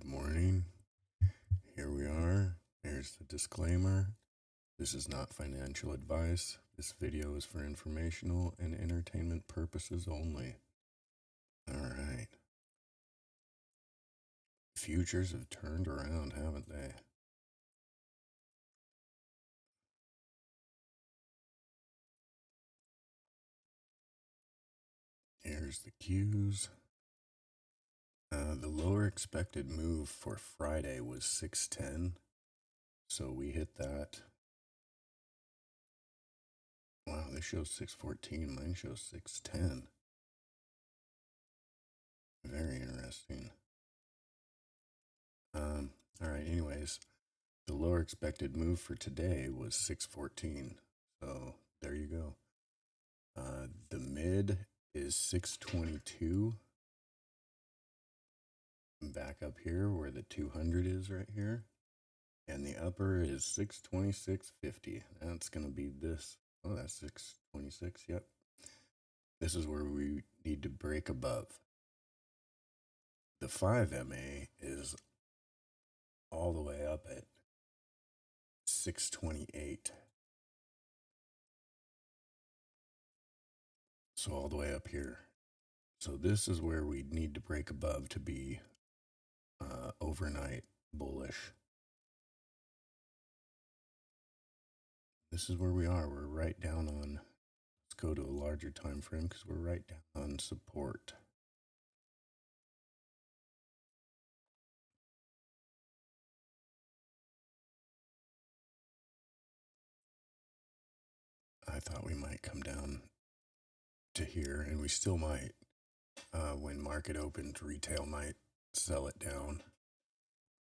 Good morning. Here we are. Here's the disclaimer. This is not financial advice. This video is for informational and entertainment purposes only. All right. Futures have turned around, haven't they? Here's the Qs. The lower expected move for Friday was 610. So we hit that. Wow, this shows 614. Mine shows 610. Very interesting. All right, anyways, the lower expected move for today was 614. So there you go. The mid is 622. Back up here where the 200 is right here. And the upper is 626.50. That's going to be this. Oh, that's 626. Yep. This is where we need to break above. The 5 MA is all the way up at 628. So all the way up here. So this is where we need to break above to be overnight bullish. This is where we are. We're right down on, let's go to a larger time frame because we're right down on support. I thought we might come down to here, and we still might. When market opens, retail might sell it down.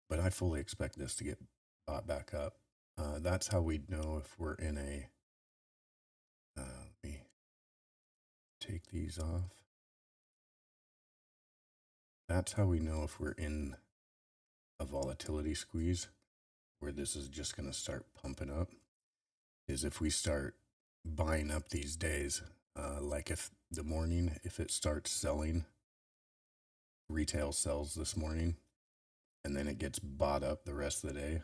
But I fully expect this to get bought back up. That's how we'd know if we're in a, let me take these off. That's how we know if we're in a volatility squeeze where this is just going to start pumping up, is if we start buying up these days. Like if the morning, if it starts selling, retail sells this morning, and then it gets bought up the rest of the day.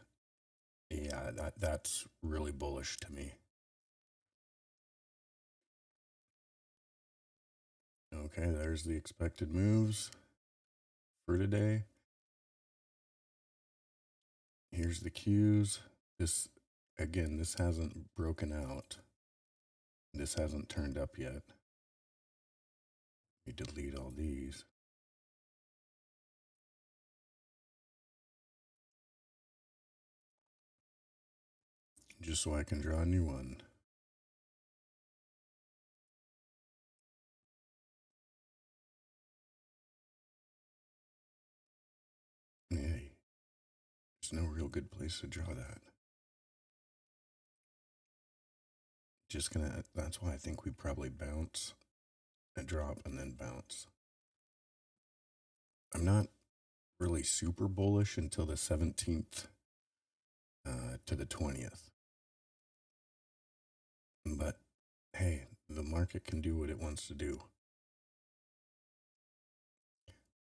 Yeah, that's really bullish to me. Okay, there's the expected moves for today. Here's the Qs. This, again, this hasn't broken out. This hasn't turned up yet. Let me delete all these. Just so I can draw a new one. Hey, there's no real good place to draw that. That's why I think we probably bounce, a drop, and then bounce. I'm not really super bullish until the 17th to the 20th. But hey, the market can do what it wants to do.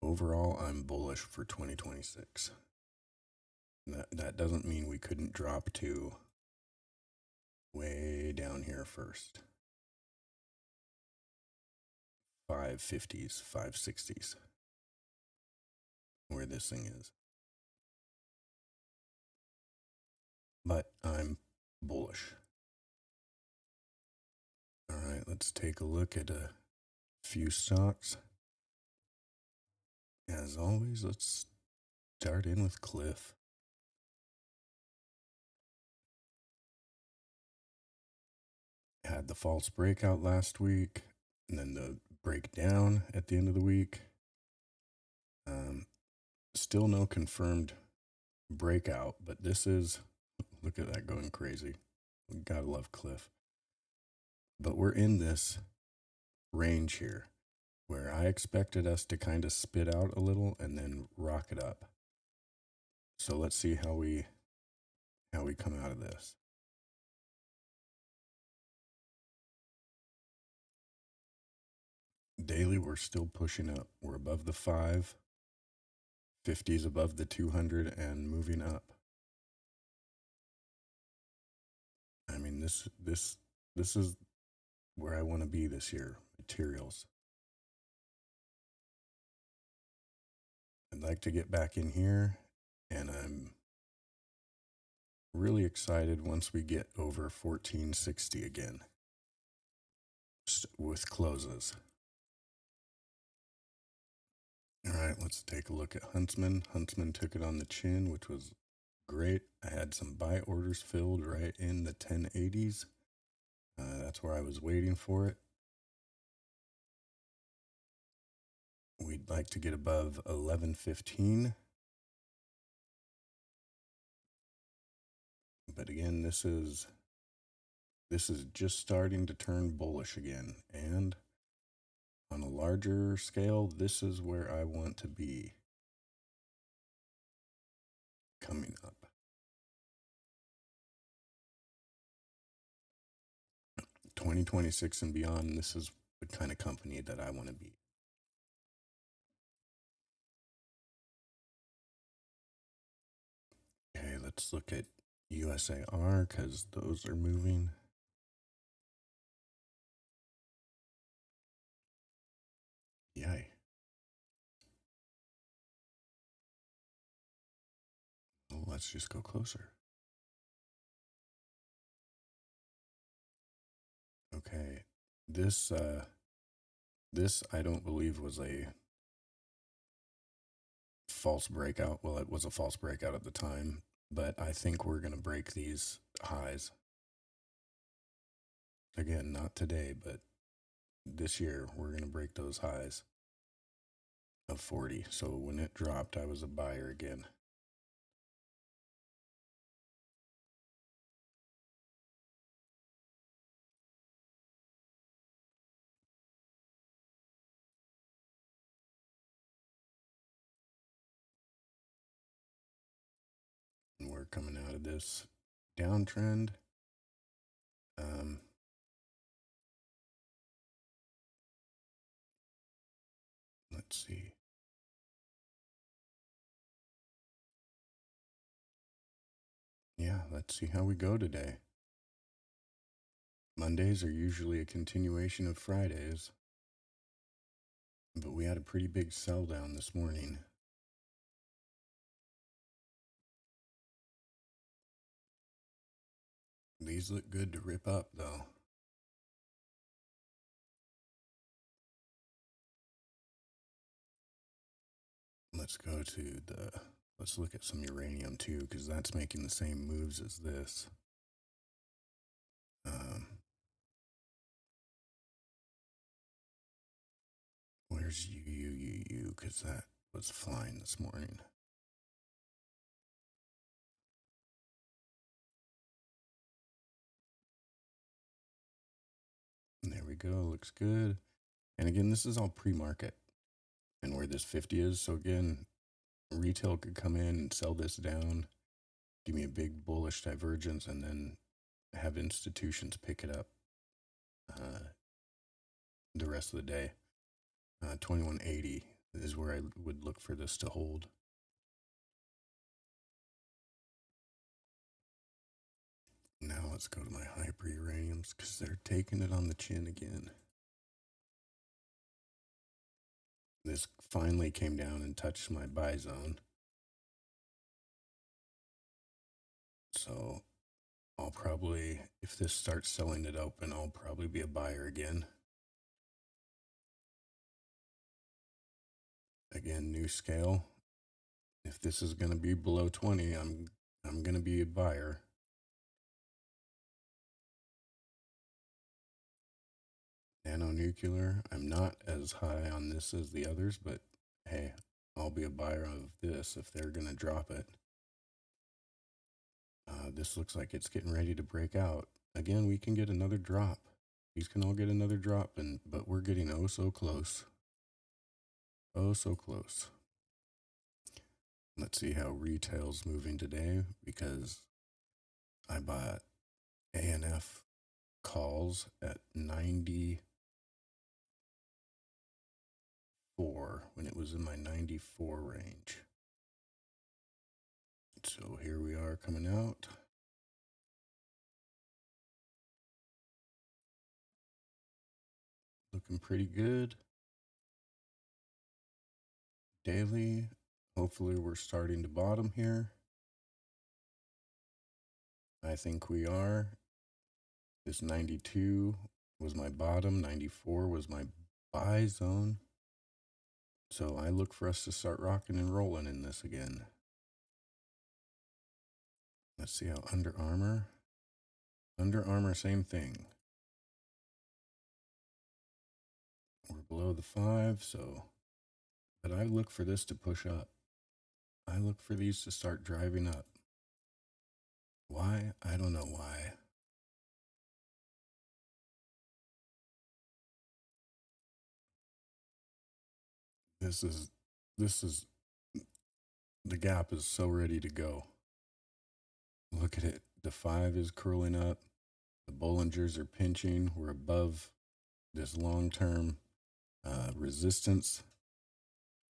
Overall, I'm bullish for 2026. That doesn't mean we couldn't drop to way down here first. 550s, 560s, where this thing is. But I'm bullish. All right, let's take a look at a few stocks. As always, let's start in with Cliff. Had the false breakout last week, and then the breakdown at the end of the week. Still no confirmed breakout, but this is, look at that going crazy. We gotta love Cliff. But we're in this range here where I expected us to kind of spit out a little and then rock it up. So let's see how we come out of this. Daily, we're still pushing up. We're above the 5. 50s above the 200 and moving up. I mean, this is where I want to be this year. Materials. I'd like to get back in here, and I'm really excited once we get over 1460 again with closes. All right, let's take a look at Huntsman. Huntsman took it on the chin, which was great. I had some buy orders filled right in the 1080s. That's where I was waiting for it. We'd like to get above 1115. But again, this is just starting to turn bullish again. And on a larger scale, this is where I want to be coming up. $2026 and beyond, this is the kind of company that I want to be. Okay, let's look at USAR because those are moving. Yay. Well, let's just go closer. Okay, this I don't believe was a false breakout. Well, it was a false breakout at the time, but I think we're going to break these highs. Again, not today, but this year we're going to break those highs of 40. So when it dropped, I was a buyer again. And we're coming out of this downtrend. Let's see. Yeah, let's see how we go today. Mondays are usually a continuation of Fridays, but we had a pretty big sell down this morning. These look good to rip up, though. Let's go to let's look at some uranium too, because that's making the same moves as this. Where's UUUU? Because that was flying this morning. And there we go. Looks good. And again, this is all pre-market. And where this 50 is. So again, retail could come in and sell this down, give me a big bullish divergence, and then have institutions pick it up the rest of the day. 2180 is where I would look for this to hold. Now let's go to my hyper uraniums because they're taking it on the chin again. This finally came down and touched my buy zone. So I'll probably, if this starts selling it open, I'll probably be a buyer again. Again, new scale. If this is going to be below 20, I'm going to be a buyer. Nanonuclear, I'm not as high on this as the others, but hey, I'll be a buyer of this if they're going to drop it. This looks like it's getting ready to break out. Again, we can get another drop. These can all get another drop, but we're getting oh so close. Oh so close. Let's see how retail's moving today, because I bought ANF calls at 94 when it was in my 94 range. So here we are coming out. Looking pretty good. Daily, hopefully we're starting to bottom here. I think we are. This 92 was my bottom, 94 was my buy zone. So I look for us to start rocking and rolling in this again. Let's see how Under Armour, same thing. We're below the 5, so, but I look for this to push up. I look for these to start driving up. Why? I don't know why. This is, the gap is so ready to go. Look at it. The 5 is curling up. The Bollingers are pinching. We're above this long-term resistance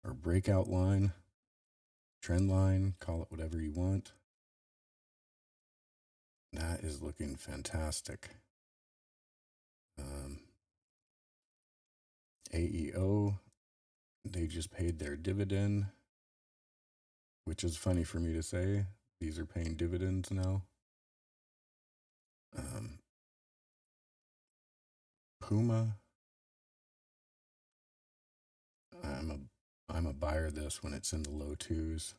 or breakout line, trend line, call it whatever you want. That is looking fantastic. AEO, they just paid their dividend, which is funny for me to say. These are paying dividends now. Puma, I'm a buyer of this when it's in the low 2s.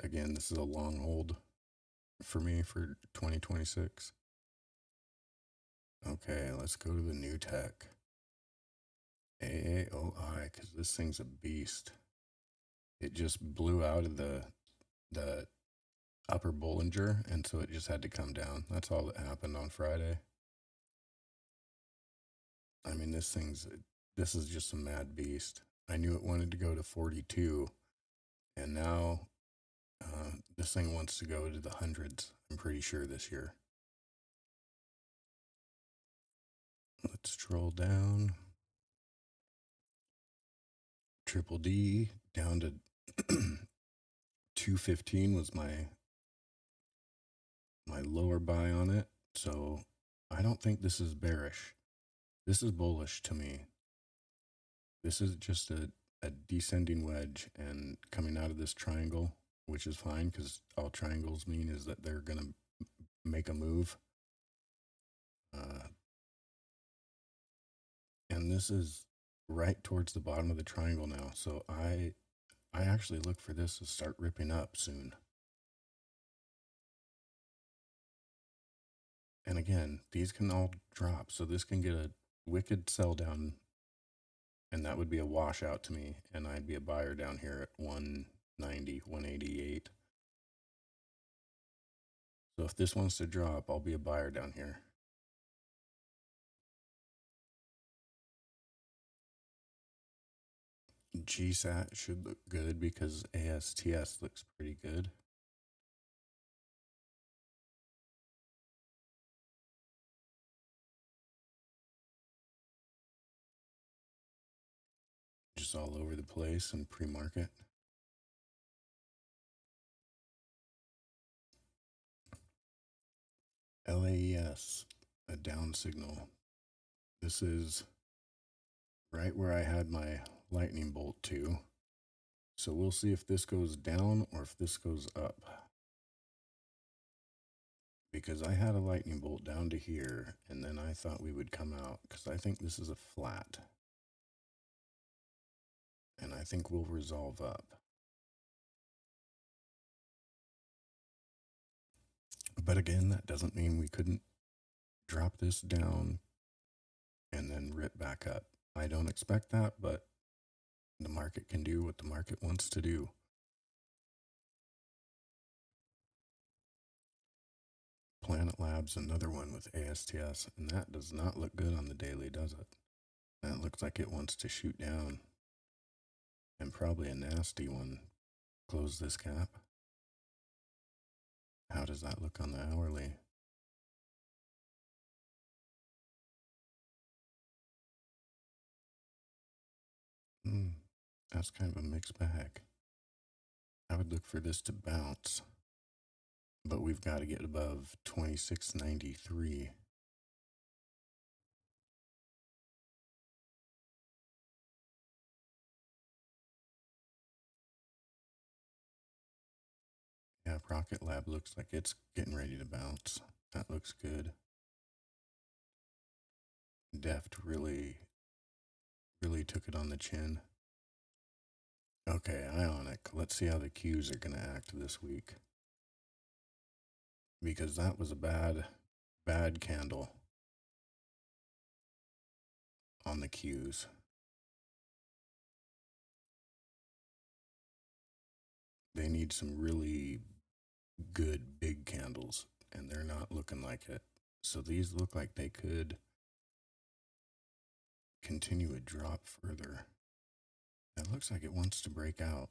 Again, this is a long hold for me for 2026. Okay, let's go to the new tech. AAOI, because this thing's a beast. It just blew out of the upper Bollinger, and so it just had to come down. That's all that happened on Friday. I mean, this is just a mad beast. I knew it wanted to go to 42, and now this thing wants to go to the hundreds, I'm pretty sure, this year. Let's scroll down. Triple D down to 215 was my lower buy on it. So I don't think this is bearish. This is bullish to me. This is just a descending wedge and coming out of this triangle, which is fine because all triangles mean is that they're going to make a move. And this is right towards the bottom of the triangle now. So I actually look for this to start ripping up soon. And again, these can all drop. So this can get a wicked sell down, and that would be a washout to me. And I'd be a buyer down here at 190, 188. So if this wants to drop, I'll be a buyer down here. GSAT should look good because ASTS looks pretty good. Just all over the place in pre-market. LAES, a down signal. This is right where I had my lightning bolt to. So we'll see if this goes down or if this goes up. Because I had a lightning bolt down to here, and then I thought we would come out because I think this is a flat. And I think we'll resolve up. But again, that doesn't mean we couldn't drop this down and then rip back up. I don't expect that, but the market can do what the market wants to do. Planet Labs, another one with ASTS, and that does not look good on the daily, does it? That looks like it wants to shoot down. And probably a nasty one. Close this gap. How does that look on the hourly? That's kind of a mixed bag. I would look for this to bounce. but we've got to get above 2693. Yeah, Rocket Lab looks like it's getting ready to bounce. That looks good. Deft really took it on the chin. Okay, IONQ. Let's see how the Qs are going to act this week. Because that was a bad candle on the Qs. They need some really good big candles, and they're not looking like it. So these look like they could continue a drop further. That looks like it wants to break out.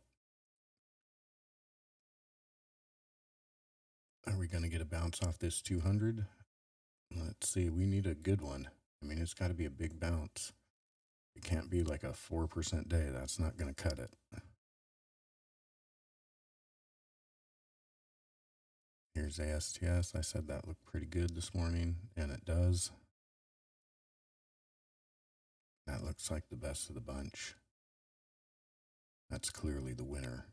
Are we going to get a bounce off this 200? Let's see. We need a good one. I mean, it's got to be a big bounce. It can't be like a 4% day. That's not going to cut it. Here's ASTS. I said that looked pretty good this morning, and it does. That looks like the best of the bunch. That's clearly the winner.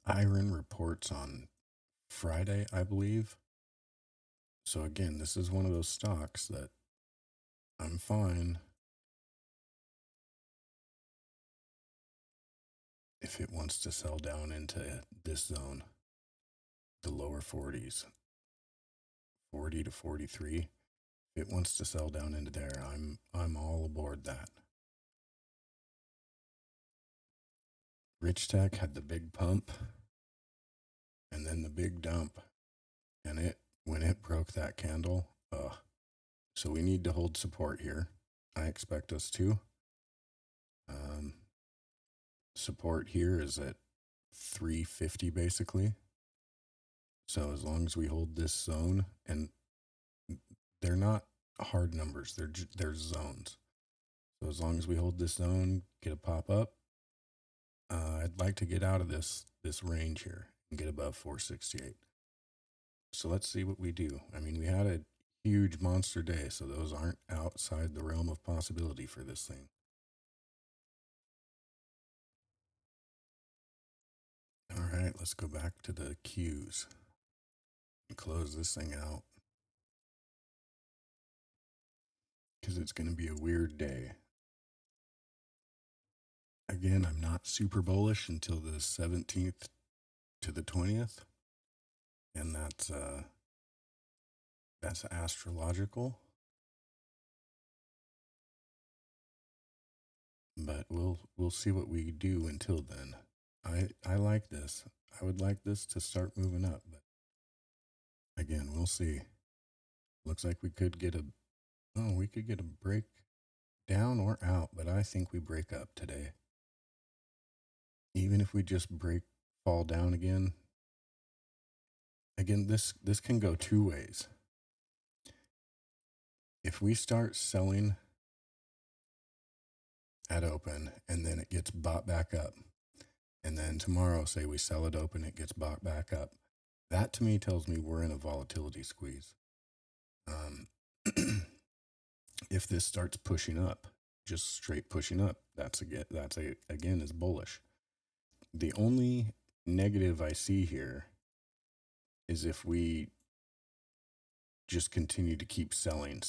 Iron reports on Friday, I believe. So again, this is one of those stocks that I'm fine if it wants to sell down into this zone, the lower 40s, 40 to 43. If it wants to sell down into there, I'm all aboard that. Rich Tech had the big pump and then the big dump, and when it broke that candle, so we need to hold support here. I expect us to. Support here is at 350 basically. So as long as we hold this zone, and they're not hard numbers, they're zones. So as long as we hold this zone, get a pop up, I'd like to get out of this range here and get above 468. So let's see what we do. I mean, we had a huge monster day, so those aren't outside the realm of possibility for this thing. All right, let's go back to the Qs and close this thing out, because it's going to be a weird day. Again, I'm not super bullish until the 17th to the 20th, and that's astrological. But we'll see what we do until then. I like this. I would like this to start moving up, but again, we'll see. Looks like we could get a break down or out, but I think we break up today. Even if we just fall down again. Again, this can go two ways. If we start selling at open and then it gets bought back up, and then tomorrow, say we sell it open, it gets bought back up, that to me tells me we're in a volatility squeeze. If this starts pushing up, just straight pushing up, that's again is bullish. The only negative I see here is if we just continue to keep selling.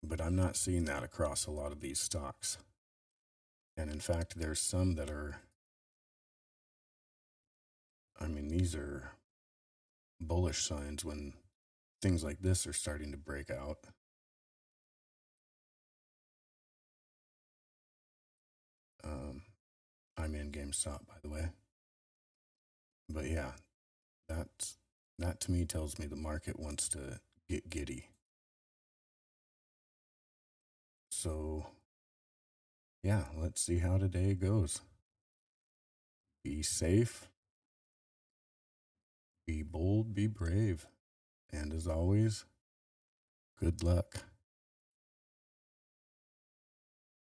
But I'm not seeing that across a lot of these stocks. And in fact, there's some that are, I mean, these are bullish signs when things like this are starting to break out. I'm in GameStop, by the way. But yeah, that to me tells me the market wants to get giddy. So yeah, let's see how today goes. Be safe, be bold, be brave. And as always, good luck.